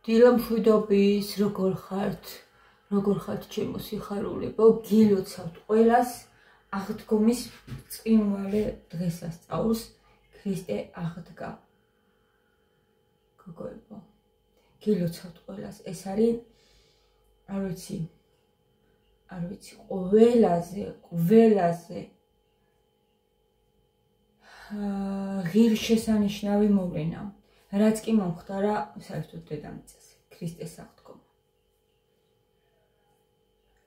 დილამშვიდობის, როგორ ხართ ჩემო სიხარულებო, გილოცავთ ყველას აღდგომის წინვალე დღესასწაულს, ქრისტე აღდგა. გოგოებო, გილოცავთ ყველას, ეს არის, არ ვიცი, ყველაზე ღირსშესანიშნავი მოვლენა, რაც კი მომხდარა საერთოდ დედამიწაზე, ქრისტეს აღდგომა.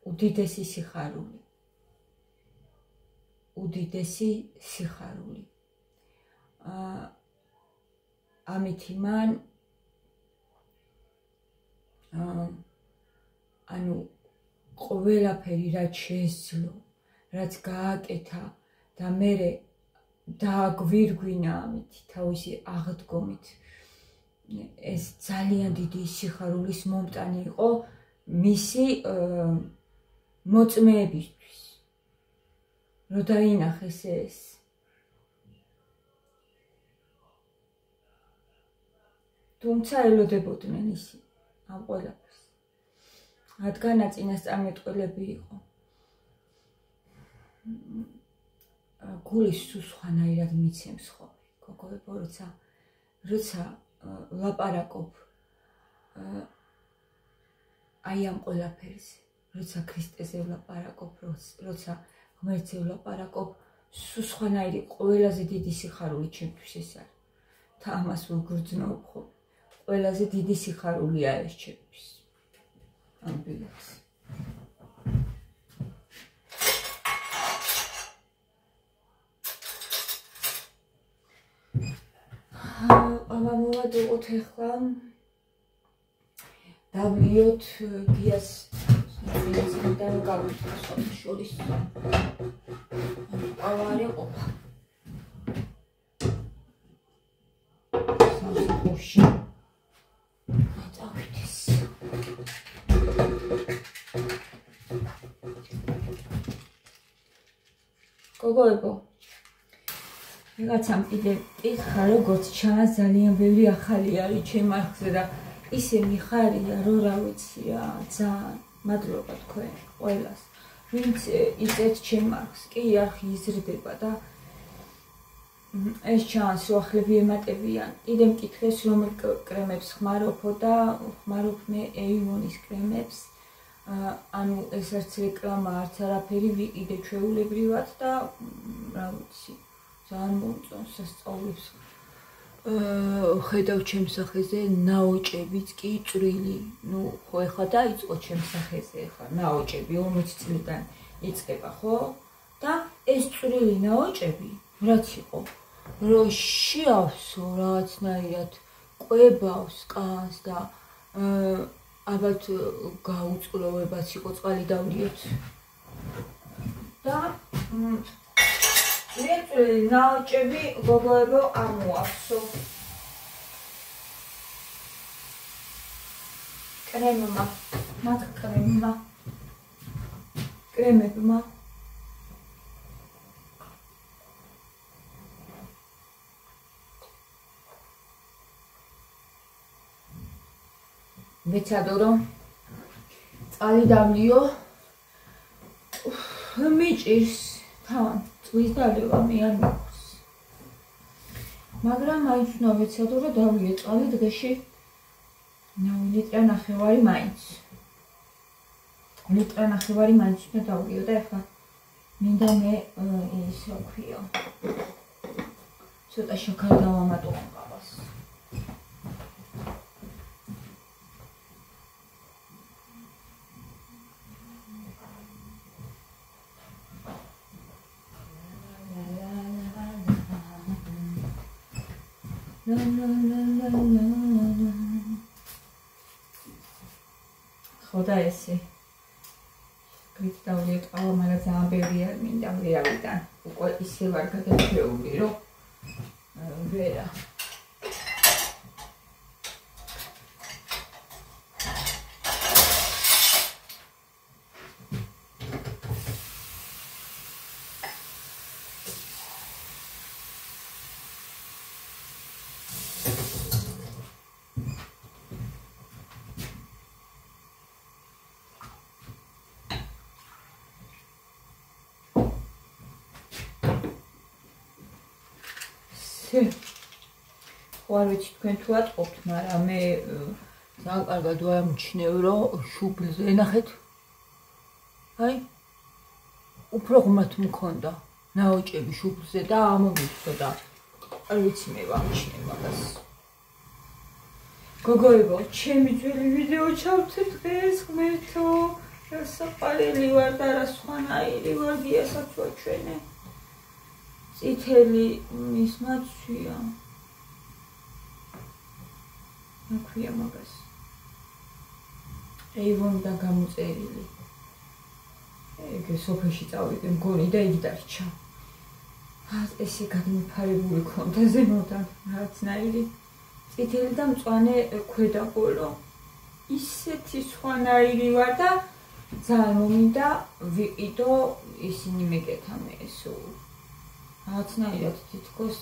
უდიდესი სიხარული. ამით მან ყველაფერი რაც შეესძლო, რაც გააკეთა და მერე დააგვირგვინა ამით თავისი აღდგომით. ეს ძალიან დიდი სიხარულის მომტანი იყო მისი მოწმეებისთვის, რომ დაინახეს ეს. თუმცა ელოდებოდნენ ისინი ამ ყველაფერს. რადგან წინასწარმეტყველები იყო. გულის სულ სხვანაირად მიცემს ხოლმე, გოგოებო, როცა ლაპარაკობ აი ამ ყველაფერზე, როცა ქრისტეზე ვლაპარაკობ, როცა ღმერთზე ვლაპარაკობ, სულ სხვანაირი ყველაზე დიდი სიხარული ჩემთვის ეს არის. და ამას ვგრძნობ ხოლმე. ყველაზე დიდი სიხარულია ეს ჩემთვის. ამბილებს. მოვადოთ ახლა დავლიოთ გიას და გავიხსნათ შორის ავარი ყოფა სამსახურში წავიდეს გოგოებო რაღაცამ კიდე კითხა, როგორც ჩანს ძალიან ბევრი ახალი არის ჩემ არხზე და ისე მიხარია, რომ რა ვიცი რა, ძალიან მადლობა თქვენ ყველას. ვინც იწევთ ჩემ არხს, კი არხი იზრდება და ეს ჩანს, რომ ახლები ემატებიან. კიდე მკითხეს, რომელ კრემებს ხმარობო და ხმარობ მე ეივონის კრემებს. ანუ ეს არც რეკლამა, არც არაფერი, ვიყიდე ჩვეულებრივად და რა ვიცი. ძალიან მომწონს სასწაულებს. ხედავ ჩემ სახეზე ნაოჭებიც კი წვრილი. ნუ ხო ეხლა დაიწყო ჩემ სახეზე ეხლა ნაოჭები 40 წლიდან იწყება, ხო? და ეს წვრილი ნაოჭები რაც იყო, რომ შეავსო რაღაცნაირად ყვებავს კანს და ალბათ გაუწყლოვებაც იყო წყალი დავლიოთ. და ლეწვილი ნაოჭები გოგოებო ამოაქვსო. კრემებმა მეცადო რომ წყალი დავლიო მიჭირს თან წვის დალევა მე არ მიყვარს. მაგრამ მაინც უნდა ვეცადო რომ დავლიო წყალი დღეში 9 ლიტრა ნახევარი მაინც. ლიტრა ნახევარი მაინც უნდა დავლიო და ეხლა მინდა მე ის რა ქვია. ცოტა შაქარი დავამატო ყავას. ხოდა ესე გით დავლიოთ ყავა, მაგრამ ძალიან ბევრი არ მინდა ვერავიდან. უკვე ისე ვარ გადაჩეული, რომ ვერა. ხო არ ვიცი თქვენ თუ ატყობთ, მაგრამ მე ძალიან კარგად ვამჩნევ, რომ შუბლზე ნახეთ. აი უფრო ღმრთ მქონდა ნაოჭები შუბლზე და ამოვიცო და არ ვიცი მე ვამჩნევ მაგას. გოგოებო, ჩემი ძველი ვიდეო ჩავთვით დღეს ღმერთო, სასაყვარელი ვარ და რა სხვანაირი ვარ გიასაც ვაჩვენე. წითელი მის მაცვია. აქვია მაგას. ეივონიდან გამოწერილი. ეგ სოფეში წავიდე მგონი და იგი დარჩა. ესე გადმოფარებული ქონდა ზემოდან რაღაცნაირი წითელი და მწვანე ქვედა ბოლო. ისეთი სხვანაირი ვარ და ძალიან მომინდა ვიყიდო ისინი მეკეთა მე სულ. რაღაცნაირად თითქოს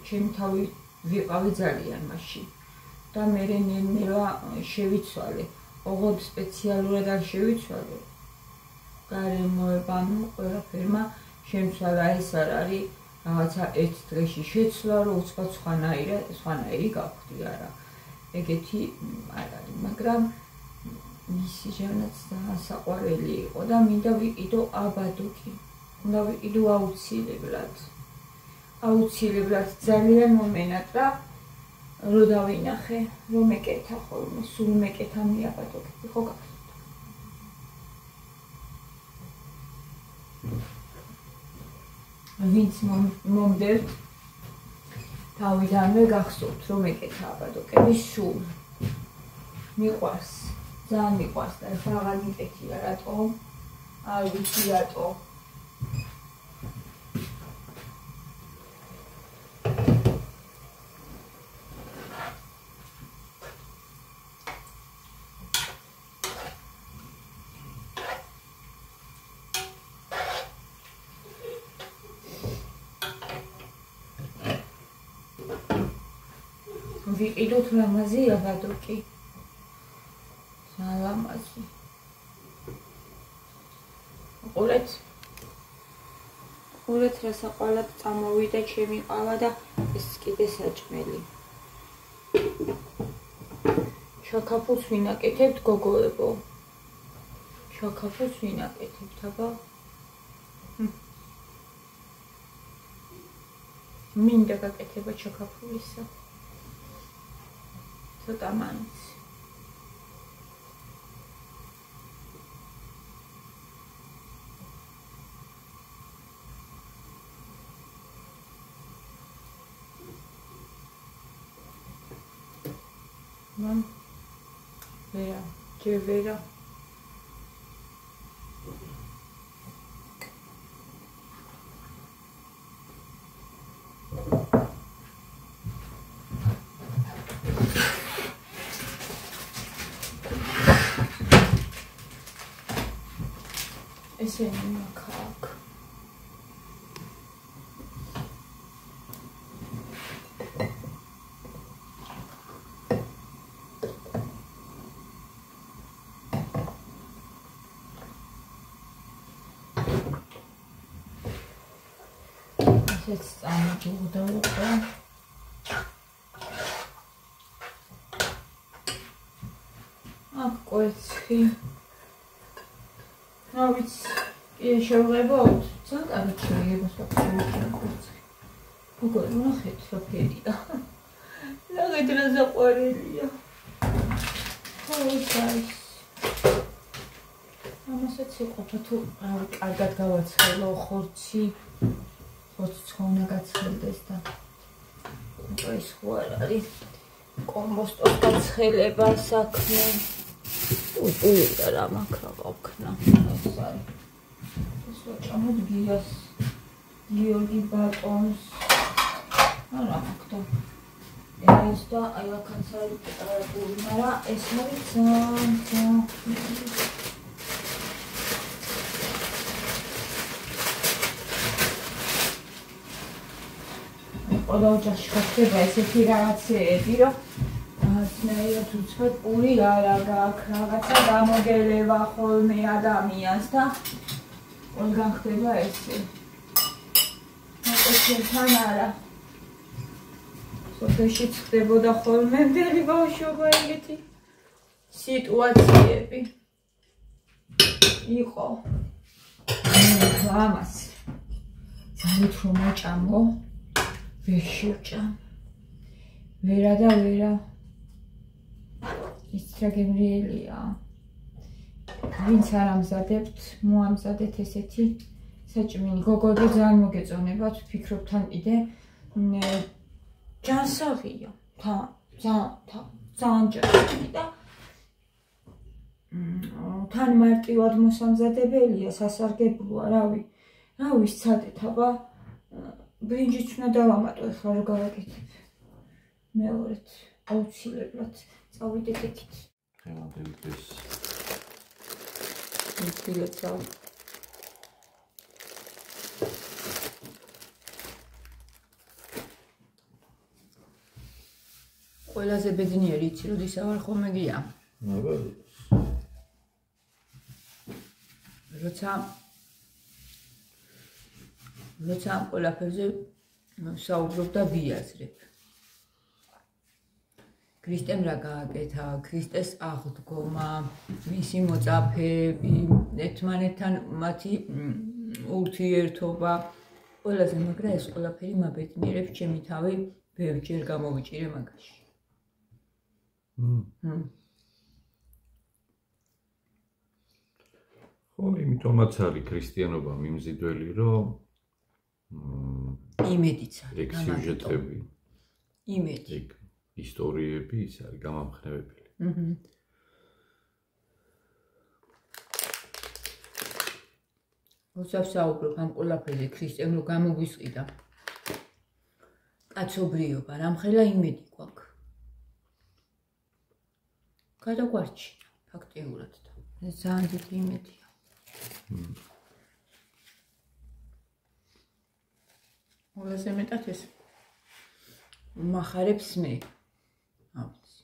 ჩემი თავი ვიყავი ძალიან მაშინ. და მე ნერვა შევიცვალე. ოღონდ სპეციალურად არ შევიცვალე. გარემოება, ყველაფერმა შემცვალა, ეს არ არის რაღაცა ერთ დღეში შეცვლა, რომ უცბად სხვანაირი გავხდი, არა. ეგეთი არ არის, მაგრამ მისი ჟანაც საყვარელი იყო და მინდა ვიყიდო აბადოკი. უნდა ვიყიდო აუცილებლად. აუცილებლად ძალიან მომენატრა რომ დავინახე, რომ მეკეთა ხოლმე, სულ მეკეთა მიაბადოკები, ხო გახსოვთ? ვინც მომდევთ თავიდანვე გახსოვთ, რომ მეკეთა აბადოკები სულ მიყვარს, ძალიან მიყვარს და ეს აღარ მიკეთია, რატომ? არ ვიცი რატო. ვიყიდოთ ლამაზი აბადოკი. ლამაზი. ყურეთ რა საყვარლად წამოვიდა ჩემი ყავა და ეს კიდე საჭმელი. შაქაფულს ვინაკეთებთ გოგოებო. შაქაფულს ვინაკეთებთ, აბა. მინდა გაკეთება შაქაფულისა. ცოტა მაინც. ვერა, ჯერ ვერა. ესენი მაქაკ. ესეც წამოჯუღდავდა. აქ კვეცი. რა ვიცი, შევღებოთ? ძალიან კარგად შეიძლება საფრთხეს. გოგო, ნახეთ რა ფერია. ნახეთ რა საყვარელია. ხო, ის. ამასაც იყოფა თუ კარგად გავაცხელო ხორცი. ხორცი უნდა გაცხელდეს და ეს ხო არ არის კომპოსტოს გაცხელება საქმე. უყურდა რა მაქრა ყოქნა. ეს არის. ეს ვაჭამოთ გიას. გიორგი ბატონს. არა მაქრა. ეს და აი აქაც არის პეტრებული, მაგრამ ეს არის ძალიან ყველა ოჯახში ხდება ესეთი რაღაცეები, რომ რაღაცნაირად უცბად პური არა გაქვს, რაღაცა გამოგელება ხოლმე ადამიანს და ყველგან ხდება ესე. მოკეთებთან არა. სოფელშიც ხდებოდა ხოლმე მთელი ბავშვობა ეგეთი სიტუაციები იყო. ამას ძალით რომ აჭამო, ვერ შევჭამ. ვერა და ვერა. ის რა გემრიელია. ვინც არ ამზადებთ, მოამზადეთ ესეთი საჭმელი. გოგოები ძალიან მოგეწონებათ, ვფიქრობ თან კიდე ჯანსაღია. ძალიან ჯანსაღი და თან მარტივად მოსამზადებელია, სასარგებლოა, რავი სცადეთ, აბა ბრინჯიც უნდა დავამატო, ეხლა რა გავაკეთებ. მეორედ აუცილებლად წავიდეთ იქით. ხელამდელი დღეს მიცილეთ წავიდეთ. ყველაზე ბედნიერი იცი, როდის ავარ ხოლმე გია. როცა ამ ყველაფერზე საუბრობ და ვიაზრებ. ქრისტემ რა გააკეთა, ქრისტეს აღდგომა, მისი მოწაფეები, ერთმანეთთან მათი ურთიერთობა, ყველაზე მაგრა ეს ყველაფერი მაბედნიერებს, ჩემი თავი ბევრჯერ გამოვიჭირე მაგაში. ხო, იმიტომაც არის ქრისტიანობა მიმზიდველი, რომ იმედიც არის. ეგ სიუჟეტები, იმედი. ეგ ისტორიები ის არის გამამხნევებელი. როცა ვსაუბრობ ამ ყველაფერზე, ქრისტემ რო გამოგვისყიდა კაცობრიობა, რამხელა იმედი გვაქვს. გადაგვარჩინა ფაქტიურად და ეს ძალიან დიდი იმედია. ყველაზე მეტად ეს მახარებს მე. ავიცი.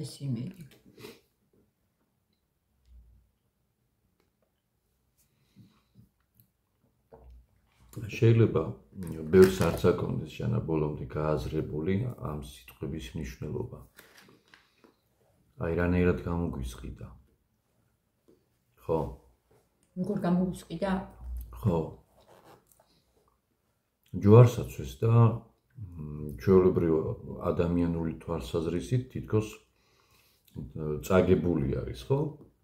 ეს იმედი. შეიძლება ბევრს არც აკონდეს ჟანა ბოლომდე გააზრებული ამ სიტყვების მნიშვნელობა. აი რანაირად გამოგვისყიდა. ხო? როგორ გამოგვისყიდა? ხო. ჯვარსაცვეს და ჩვეულებრივ ადამიანური თვალსაზრისით თითქოს წაგებული არის, ხო?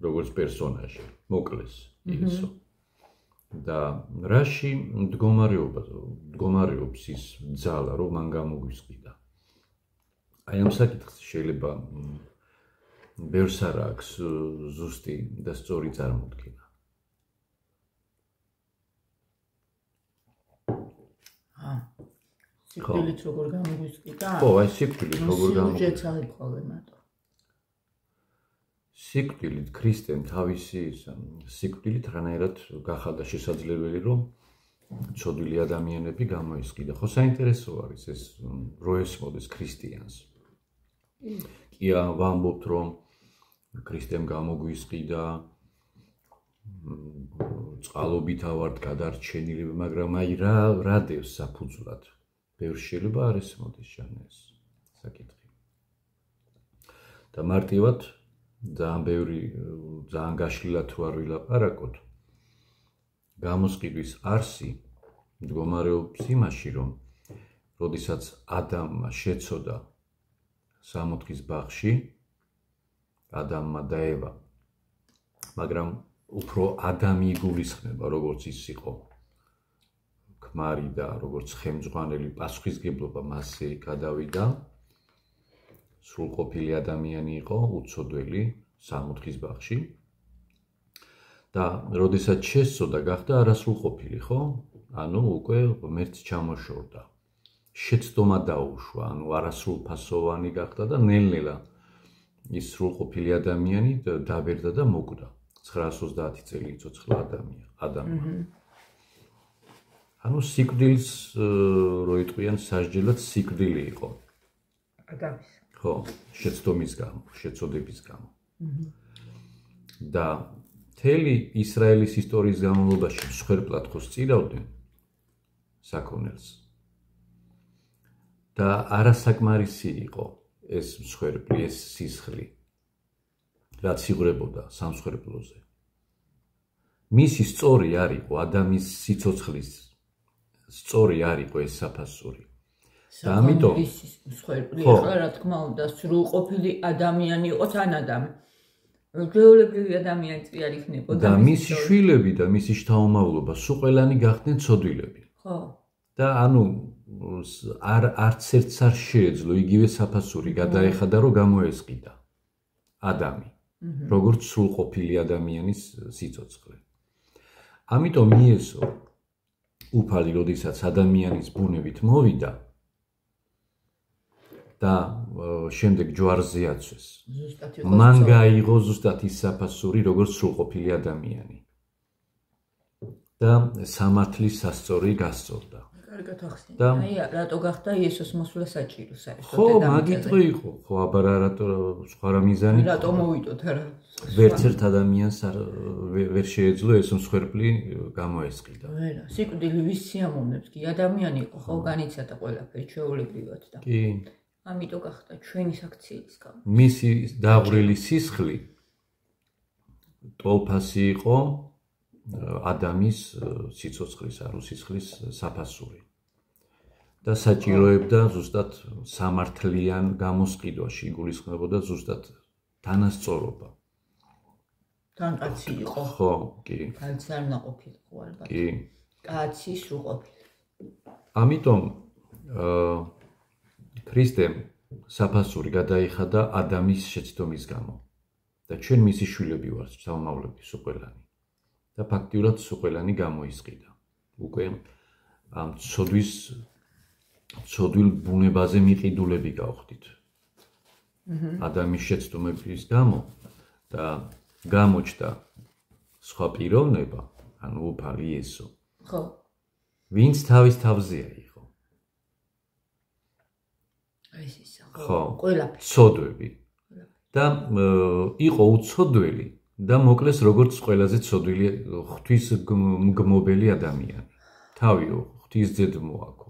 როგორც პერსონაჟი, მოკლეს ისო. და რაში მდგომარეობს ის ძალა, რომ მან გამოგვისყიდა. აი ამ საკითხს შეიძლება ბევრს არ აქვს ზუსტი და სწორი წარმოდგენა. სიკვდილით როგორ გამოგვისყიდა? ხო, აი სიკვდილით როგორ გამოგვისყიდა? სიუჟეტი მარტო. სიკვდილით ქრისტემ თავისი სიკვდილით რანაირად გახადა შესაძლებელი, რომ ცოდვილი ადამიანები გამოისყიდა. ხო, საინტერესო არის ეს რო ესმოდეს ქრისტიანს. კი ვამბობთ, რომ ქრისტემ გამოგვისყიდა, წყალობით ავართ გადარჩენილი, მაგრამ აი რა დევს საფუძვლად? ბევრს შეიძლება არ ესმოდეს ჟანეს საკითხი. და მარტივად ძალიან ბევრი, ძალიან გაშლილად თუ არ ვილაპარაკოთ, გამოსყიდვის არსი მდგომარეობს იმაში, რომ როდესაც ადამმა შეცოდა სამოთხის ბაღში, ადამმა და ევა, მაგრამ უფრო ადამი იგულისხმება, როგორც ის იყო ქმარი და როგორც ხელმძღვანელი პასუხისგებლობა მასზე გადავიდა. სრულყოფილი ადამიანი იყო, უცოდველი სამოთხის ბაღში. და როდესაც შესწოდა, გახდა არასრულყოფილი, ხო? ანუ უკვე ღმერთს ჩამოშორდა. შეცდომა დაუშვა, ანუ არასრულფასოვანი გახდა და ნელ-ნელა ის სრულყოფილი ადამიანი დაბერდა და მოკვდა. 930 წელი იცოცხლა ადამმა. ანუ სიკვდილს რო იტყვიან სასჯელად სიკვდილი იყო. ადამის. ხო, შეცდომის გამო, შეცოდების გამო. და მთელი ისრაელის ისტორიის განმავლობაში მსხვერპლად ხო სწირავდნენ საქონელს. და არასაკმარისი იყო ეს მსხვერპლი, ეს სისხლი, რაც იღვრებოდა სამსხვერპლოზე. მისი სწორი არ იყო ადამიანის სიცოცხლის სწორი არ იყო ეს საფასური. და ამიტომ მსხვერპლი ახლა რა თქმა უნდა სრულყოფილი ადამიანი იყო თან ადამი. ჩვეულებრივი ადამიანიც კი არ იქნებოდა. და მისი შვილები და მისი შთამომავლობა სულ ყველანი გახდნენ ცოდვილები. ხო. და ანუ არც ერთს არ შეეძლო იგივე საფასური გადაეხადა რომ გამოესყიდა ადამი. როგორც სრულყოფილი ადამიანის სიცოცხლე. ამიტომ იესო უფალი როდესაც ადამიანის ბუნებით მოვიდა და შემდეგ ჯვარზე აცვეს. მან გაიღო ზუსტად ის საფასური როგორც სრულყოფილი ადამიანი. და სამართლის სასწორი გასწორდა. კარგად ახსენე. აი რატო გახდა იესოს მოსვლა საჭირო საერთოდ ხო, მაგიტყვი იყო. ხო, აბარა რატო სხვა რა მიზანი? რატო მოვიდოთ არა? ვერც ერთ ადამიანს ვერ შეეძლო ეს მსხვერპლი გამოესყიდა. ვერა, სიკვდილი ვის სიამოვნებს კი ადამიანი იყო, ხო, განიცადა ყველაფერი ჩვეულებრივად და. კი. ამიტომ გახდა ჩვენი საქციელის გამო. მისი დაღვრილი სისხლი ტოლფასი იყო ადამის სიცოცხლის, ანუ სისხლის საფასური. და საჭიროებდა ზუსტად სამართლიან გამოსყიდვაში, იგულისხმებოდა ზუსტად თანასწორობა. თან კაცი იყო. ხო, კი. კაცი არ უნდა ყოფილიყო ალბათ. კი. კაცი სრულყოფილი. ამიტომ ქრისტემ საფასური გადაიხადა ადამის შეცდომის გამო. და ჩვენ მისი შვილები ვართ, შთამომავლები სულ ყველანი. და ფაქტიურად სულ ყველანი გამოისყიდა. უკვე ამ ცოდვილ ბუნებაზე მიყიდულები გავხდით. ადამიანის შეცდომების გამო და გამოჩნდა სხვა პიროვნება, ანუ უფალი იესო. ხო. ვინც თავის თავზეა იყო. ეს ისა. ხო. ყველაფერი. ცოდვები. და იყო უცოდველი და მოკლეს როგორც ყველაზე ცოდვილი ღვთის მგმობელი ადამიანი. თავიო ღვთის ძედ მოაქო.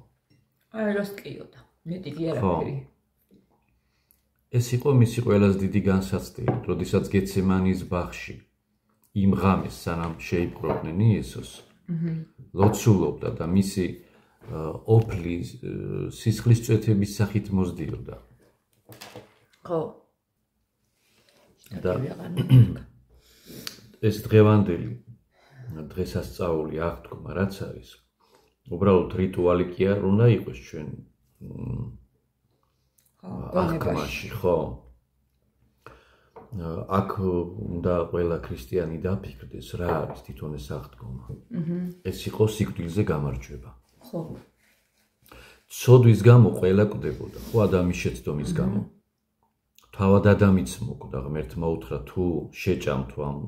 აი რას ტკიოდა. მეტი კი არაფერი. ეს იყო მისი ყველაზე დიდი განსაცდელი, როდესაც გეცემანის ბაღში იმ ღამეს სანამ შეიპყრობდნენ იესოს. ლოცულობდა და მისი ოფლი სისხლის წვეთების სახით მოსდიოდა. ხო. და ეს დღევანდელი დღესასწაული აღთქმა რაც არის უბრალოდ რიტუალი კი არ უნდა იყოს ჩვენ აღთქმაში ხო აქ უნდა ყველა ქრისტიანი დაფიქრდეს რა არის თვითონ ეს აღთქმა ეს იყო სიკვდილზე გამარჯვება ხო ცოდვის გამო ყველა კვდებოდა ხო ადამიანის შეცდომის გამო თავად ადამიანიც მოკვდა ღმერთმა უთხრა თუ შეჭამთო ამ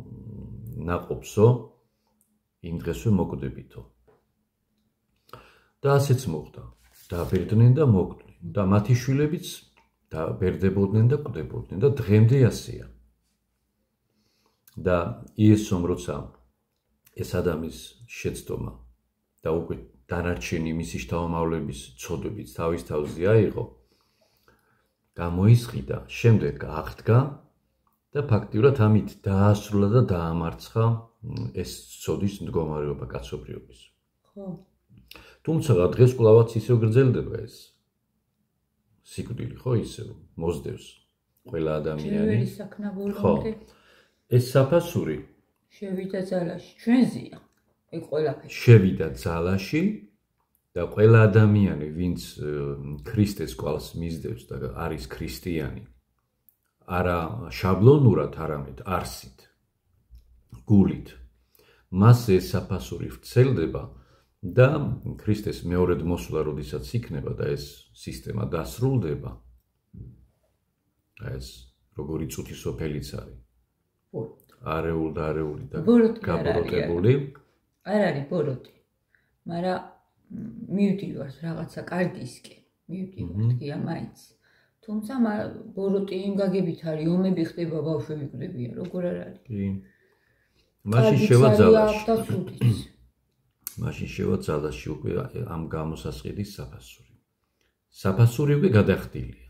ნაყოფსო იმ დღესვე მოკვდებითო და ასეც მოხდა დაბერდნენ და მოკვდნენ და მათი შვილებიც დაბერდებოდნენ და კვდებოდნენ და დღემდე ასეა და იესომ როცა ეს ადამიანის შეცდომა და უკვე დანარჩენი მისი შთამომავლების ცოდვებით თავის თავზე აიღო გამოისყიდა, შემდეგ აღდგა და ფაქტიურად ამით დაასრულა და დაამარცხა ეს ცოდის მდგომარეობა კაცობრიობის. ხო. თუმცა დღეს კვლავაც ისევ გრძელდება ეს სიკვდილი, ხო, ისევ მოსდევს ყველა ადამიანი. შევერი საქმე ბოლომდე. ეს საფასური შევიდა ძალაში, ჩვენზეა. ეგ ყველაფერი. შევიდა ძალაში და ყველა ადამიანი, ვინც ქრისტეს კვალს მისდევს და არის ქრისტიანი, არა შაბლონურად, არამედ არსით, გულით, მასზე ეს საფასური ვრცელდება და ქრისტეს მეორედ მოსვლა, როდესაც იქნება და ეს სისტემა დასრულდება, ეს როგორი წუთი სოფელიც არის. არეული და გაბოროტებული. არ არის ბოროტი, მაგრამ მივდივართ რაღაცა კარგისკენ, მივდივართ კი ამაიც. თუმცა ბოროტი იმ გაგებით არის, ომები ხდება, ბავშვები კვდებიან, როგორ არ არის? კი. მაშინ შევა ძალაში. მაშინ შევა ძალაში უკვე ამ გამოსასყიდის საფასური. საფასურივი გადახდილია.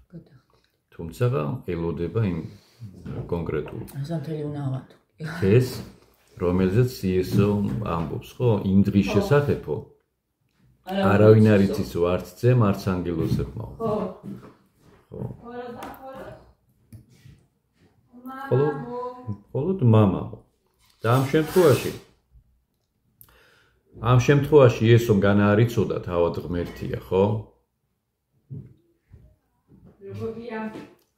თუმცა ელოდება იმ კონკრეტულ ზამთელი უნდა ავადო. ეს რომელზეც CSO ამბობს, ხო? იმ დღის შესახებ, არავინ არ იცის, არც ძემ, არც ანგელოზებმა. ხო. მხოლოდ მამა. და ამ შემთხვევაში იესომ განა არ იცოდა თავად ღმერთია, ხო?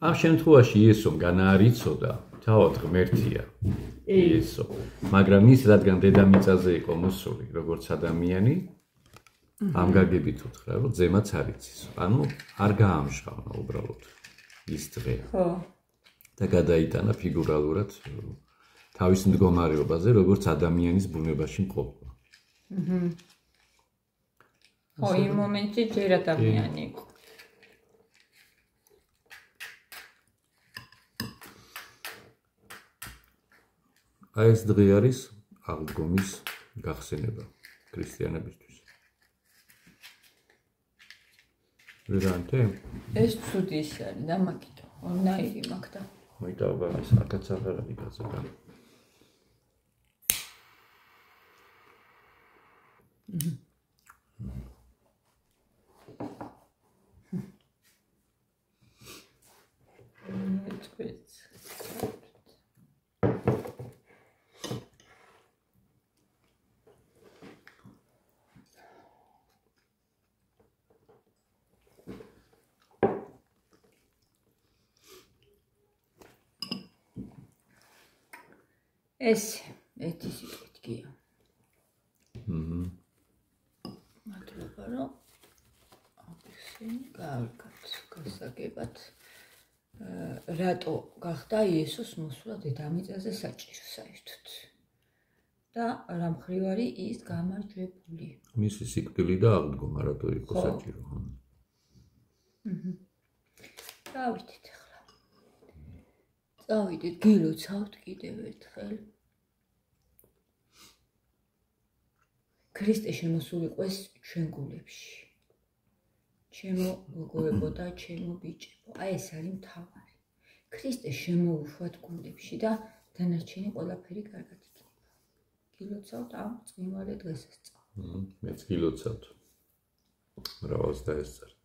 ამ შემთხვევაში იესომ განა არ იცოდა თავად ღმერთია. იესო. მაგრამ ის რადგან დედამიწაზე იყო მოსული, როგორც ადამიანი, ამ გაგებით უთხრა, რომ ძემაც არ იცის. ანუ არ გაამჟღავნა უბრალოდ ის დღე. ხო. და გადაიტანა ფიგურალურად თავის მდგომარეობაზე, როგორც ადამიანის ბუნებაში მყოფ. ხო, იმ მომენტში ჯერ ადამიანი იყო. აი ეს დღე არის აღდგომის გახსენება ქრისტიანებისთვის. ვერანტე? ეს ცუდი ის არის და მაგითო, ორნაირი მაგ და. მოიტავა ეს აქაც აღარ არის გაზება. ეს ეთის იტკია. მადლობა რომ ახსენი გავიგოთ გასაგებად რატო გახდა იესოს მოსვლა დედამიწაზე საჭირო საერთოდ და რა მხრივ არის ის გამარჯვებული. მისი სიკვდილი და აღდგომა რატო იყო საჭირო. დავიდეთ ახლა. წავიდეთ, გილოცავთ კიდევ ერთხელ. ქრისტე შემოსულიყო ეს ჩვენ გულებში. ჩემო მოგოებო და ჩემო ბიჭებო, აი ეს არის მთავარი. ქრისტე შემოუშვათ გულებში და დანარჩენი ყველაფერი კარგად იქნება. გილოცავთ ამ წმინვალე დღესასწაულს. მეც გილოცავთ. მრავალს დაესწრეთ.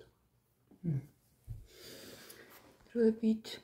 დროებით